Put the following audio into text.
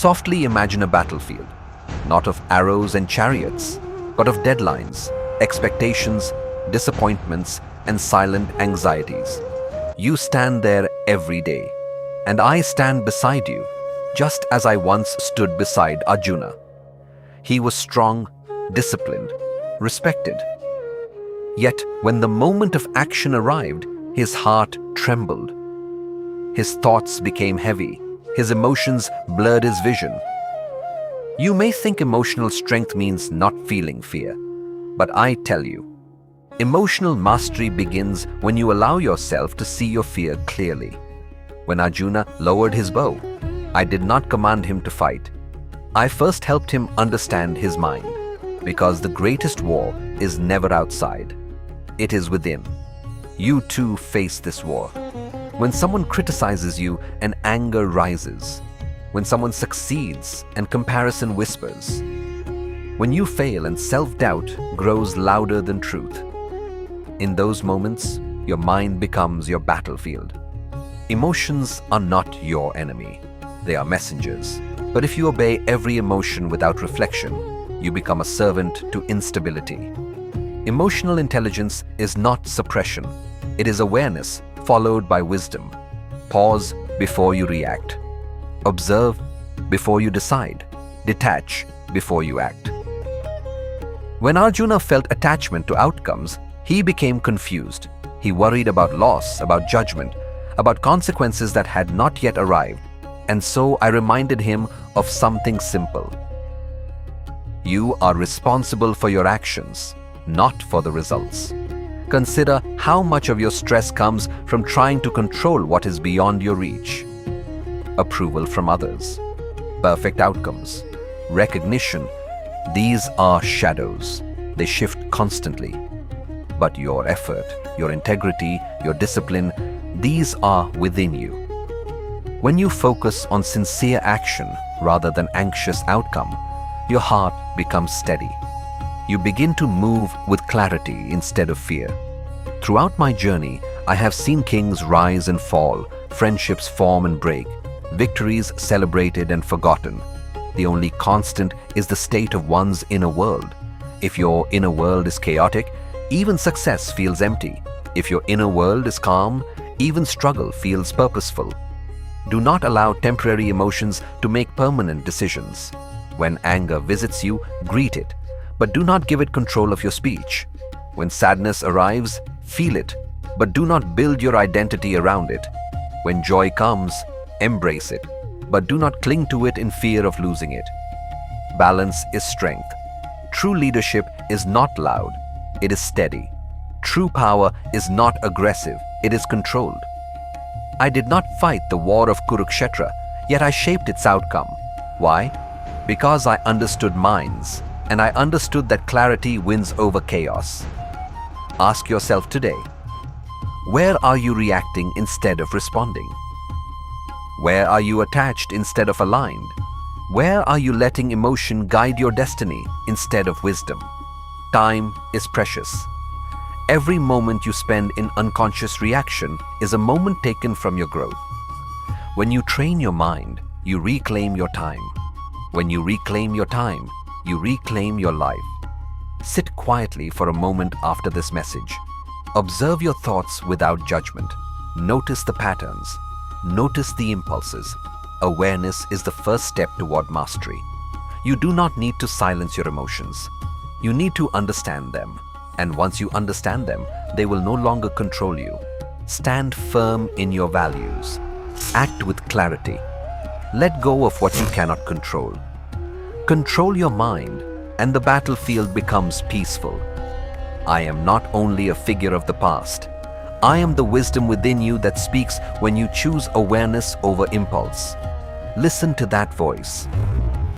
Softly imagine a battlefield, not of arrows and chariots, but of deadlines, expectations, disappointments, and silent anxieties. You stand there every day, and I stand beside you, just as I once stood beside Arjuna. He was strong, disciplined, respected. Yet, when the moment of action arrived, his heart trembled. His thoughts became heavy. His emotions blurred his vision. You may think emotional strength means not feeling fear, but I tell you, emotional mastery begins when you allow yourself to see your fear clearly. When Arjuna lowered his bow, I did not command him to fight. I first helped him understand his mind, because the greatest war is never outside. It is within. You too face this war. When someone criticizes you and anger rises. When someone succeeds and comparison whispers. When you fail and self-doubt grows louder than truth. In those moments, your mind becomes your battlefield. Emotions are not your enemy. They are messengers. But if you obey every emotion without reflection, you become a servant to instability. Emotional intelligence is not suppression. It is awareness followed by wisdom. Pause before you react. Observe before you decide. Detach before you act. When Arjuna felt attachment to outcomes, he became confused. He worried about loss, about judgment, about consequences that had not yet arrived. And so I reminded him of something simple. You are responsible for your actions, not for the results. Consider how much of your stress comes from trying to control what is beyond your reach. Approval from others, perfect outcomes, recognition, these are shadows. They shift constantly. But your effort, your integrity, your discipline, these are within you. When you focus on sincere action rather than anxious outcome, your heart becomes steady. You begin to move with clarity instead of fear. Throughout my journey, I have seen kings rise and fall, friendships form and break, victories celebrated and forgotten. The only constant is the state of one's inner world. If your inner world is chaotic, even success feels empty. If your inner world is calm, even struggle feels purposeful. Do not allow temporary emotions to make permanent decisions. When anger visits you, greet it, but do not give it control of your speech. When sadness arrives, feel it, but do not build your identity around it. When joy comes, embrace it, but do not cling to it in fear of losing it. Balance is strength. True leadership is not loud, it is steady. True power is not aggressive, it is controlled. I did not fight the war of Kurukshetra, yet I shaped its outcome. Why? Because I understood minds, and I understood that clarity wins over chaos. Ask yourself today, where are you reacting instead of responding? Where are you attached instead of aligned? Where are you letting emotion guide your destiny instead of wisdom? Time is precious. Every moment you spend in unconscious reaction is a moment taken from your growth. When you train your mind, you reclaim your time. When you reclaim your time, you reclaim your life. Sit quietly for a moment after this message. Observe your thoughts without judgment. Notice the patterns. Notice the impulses. Awareness is the first step toward mastery. You do not need to silence your emotions. You need to understand them. And once you understand them, they will no longer control you. Stand firm in your values. Act with clarity. Let go of what you cannot control. Control your mind, and the battlefield becomes peaceful. I am not only a figure of the past. I am the wisdom within you that speaks when you choose awareness over impulse. Listen to that voice.